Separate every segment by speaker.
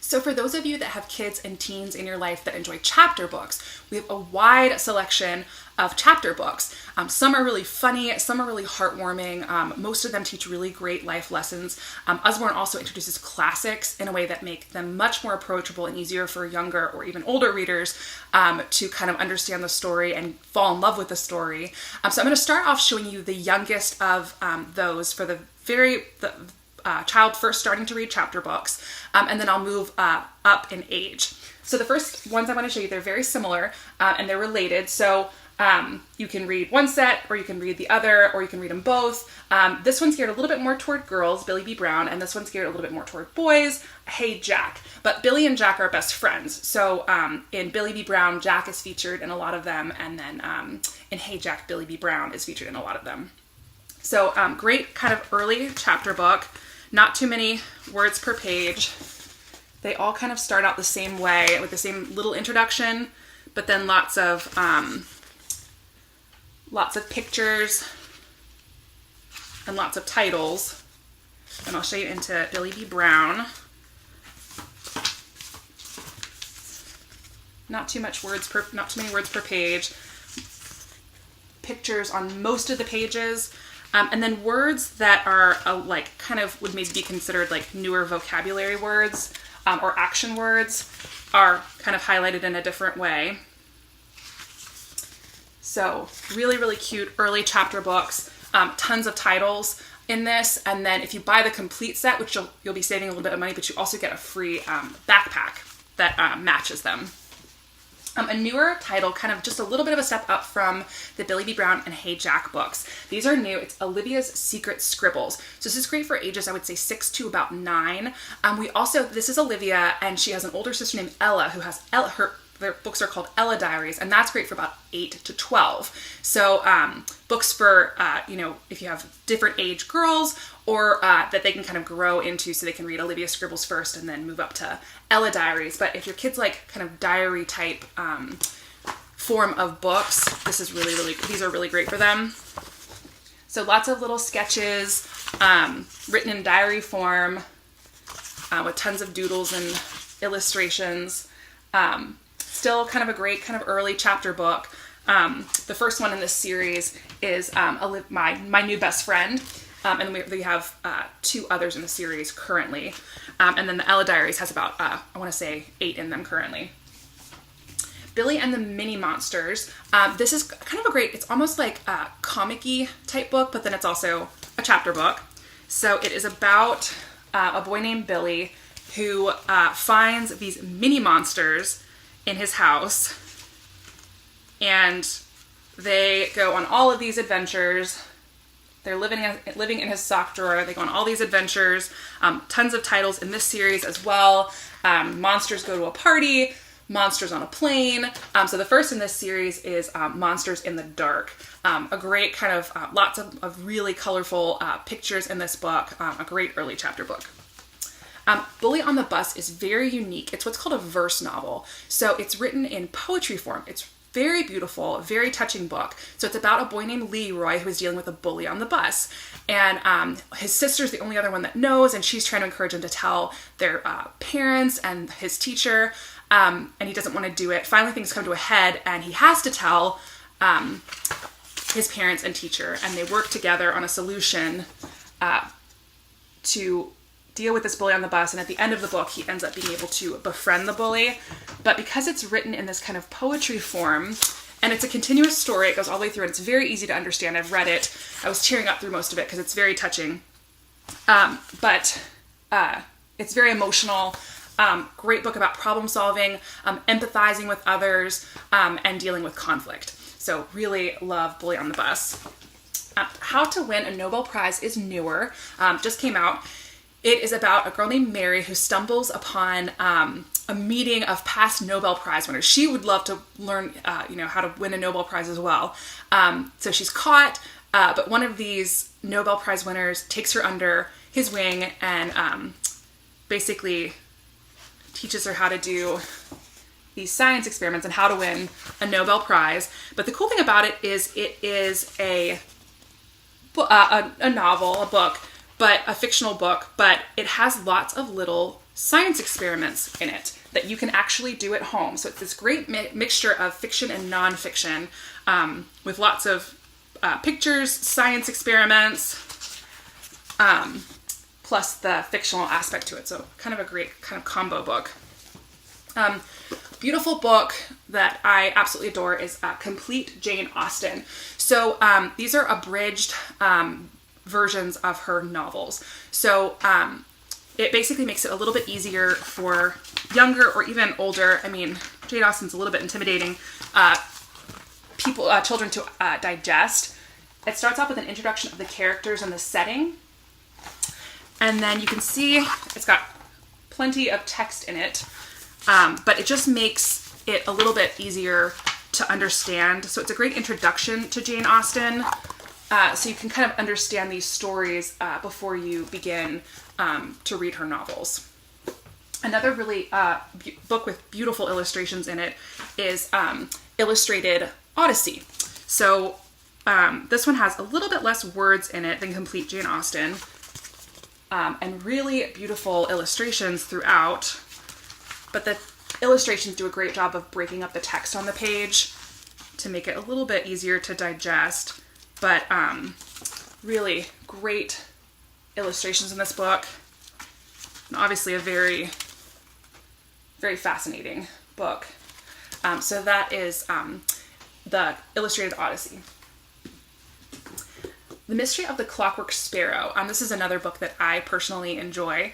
Speaker 1: So for those of you that have kids and teens in your life that enjoy chapter books, we have a wide selection of chapter books. Some are really funny, some are really heartwarming. Most of them teach really great life lessons. Usborne also introduces classics in a way that make them much more approachable and easier for younger or even older readers to kind of understand the story and fall in love with the story. So I'm going to start off showing you the youngest of those for the child first starting to read chapter books, and then I'll move up in age. So the first ones I want to show you, they're very similar and they're related. So you can read one set, or you can read the other, or you can read them both. This one's geared a little bit more toward girls, Billy B. Brown, and this one's geared a little bit more toward boys, Hey Jack. But Billy and Jack are best friends. So in Billy B. Brown, Jack is featured in a lot of them, and then in Hey Jack, Billy B. Brown is featured in a lot of them. So great kind of early chapter book. Not too many words per page. They all kind of start out the same way with the same little introduction, but then lots of pictures and lots of titles. And I'll show you into Billy B. Brown. Not too many words per page. Pictures on most of the pages. And then words that are kind of would maybe be considered like newer vocabulary words or action words are kind of highlighted in a different way. So really, really cute early chapter books, tons of titles in this. And then if you buy the complete set, which you'll be saving a little bit of money, but you also get a free backpack that matches them. A newer title, kind of just a little bit of a step up from the Billy B. Brown and Hey Jack books. These are new. It's Olivia's Secret Scribbles. So this is great for ages, I would say 6 to about 9. This is Olivia, and she has an older sister named Ella who has their books are called Ella Diaries, and that's great for about 8 to 12. So books for, if you have different age girls, or that they can kind of grow into, so they can read Olivia Scribbles first and then move up to Ella Diaries. But if your kids like kind of diary type form of books, these are really great for them. So lots of little sketches written in diary form with tons of doodles and illustrations. Still kind of a great kind of early chapter book. The first one in this series is my new best friend. And we have 2 others in the series currently. And then the Ella Diaries has about, 8 in them currently. Billy and the Mini Monsters. This is kind of it's almost like a comic-y type book, but then it's also a chapter book. So it is about a boy named Billy who finds these mini monsters in his house. And they go on all of these adventures. They're living in his sock drawer. They go on all these adventures. Tons of titles in this series as well. Monsters go to a party. Monsters on a plane. So the first in this series is Monsters in the Dark. A great kind of lots of really colorful pictures in this book. A great early chapter book. Bully on the Bus is very unique. It's what's called a verse novel. So it's written in poetry form. It's very beautiful, very touching book. So it's about a boy named Leroy who is dealing with a bully on the bus. And his sister's the only other one that knows, and she's trying to encourage him to tell their parents and his teacher, and he doesn't want to do it. Finally, things come to a head, and he has to tell his parents and teacher, and they work together on a solution to deal with this bully on the bus. And at the end of the book, he ends up being able to befriend the bully. But because it's written in this kind of poetry form, and it's a continuous story, it goes all the way through, and it's very easy to understand. I've read it. I was tearing up through most of it because it's very touching. But it's very emotional. Great book about problem solving, empathizing with others, and dealing with conflict. So really love Bully on the Bus. How to Win a Nobel Prize is newer, just came out. It is about a girl named Mary who stumbles upon a meeting of past Nobel Prize winners. She would love to learn, how to win a Nobel Prize as well. So she's caught, but one of these Nobel Prize winners takes her under his wing and basically teaches her how to do these science experiments and how to win a Nobel Prize. But the cool thing about it is a novel, a book, but a fictional book, but it has lots of little science experiments in it that you can actually do at home. So it's this great mixture of fiction and nonfiction, with lots of pictures, science experiments, plus the fictional aspect to it. So kind of a great kind of combo book. Beautiful book that I absolutely adore is Complete Jane Austen. So these are abridged versions of her novels. So it basically makes it a little bit easier for younger or even older. I mean, Jane Austen's a little bit intimidating. Children to digest. It starts off with an introduction of the characters and the setting. And then you can see it's got plenty of text in it, but it just makes it a little bit easier to understand. So it's a great introduction to Jane Austen, so you can kind of understand these stories before you begin to read her novels. Another really book with beautiful illustrations in it is Illustrated Odyssey. So this one has a little bit less words in it than Complete Jane Austen, and really beautiful illustrations throughout. But the illustrations do a great job of breaking up the text on the page to make it a little bit easier to digest. But really great illustrations in this book. And obviously a very, very fascinating book. So that is the Illustrated Odyssey. The Mystery of the Clockwork Sparrow. This is another book that I personally enjoy.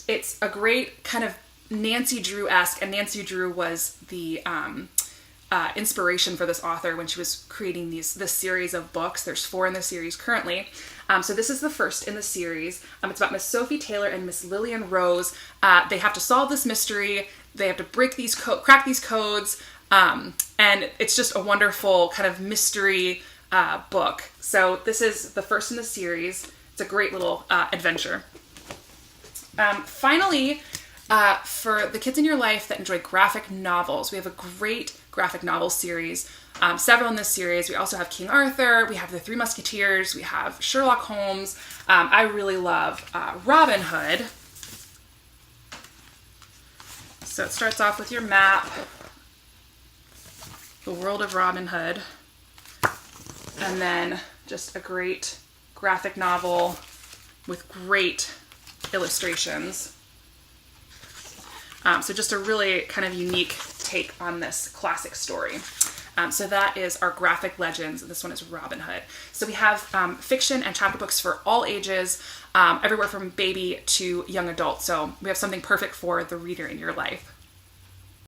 Speaker 1: It's a great kind of Nancy Drew-esque, and Nancy Drew was the inspiration for this author when she was creating this series of books. There's 4 in the series currently. So this is the first in the series. It's about Miss Sophie Taylor and Miss Lillian Rose. They have to solve this mystery. They have to crack these codes, and it's just a wonderful kind of mystery book. So this is the first in the series. It's a great little adventure. Finally, for the kids in your life that enjoy graphic novels, we have a great graphic novel series. Several in this series. We also have King Arthur, we have the Three Musketeers, we have Sherlock Holmes. I really love Robin Hood. So it starts off with your map, the world of Robin Hood, and then just a great graphic novel with great illustrations. So just a really kind of unique take on this classic story. So that is our graphic legends. This one is Robin Hood. So we have fiction and chapter books for all ages, everywhere from baby to young adult. So we have something perfect for the reader in your life.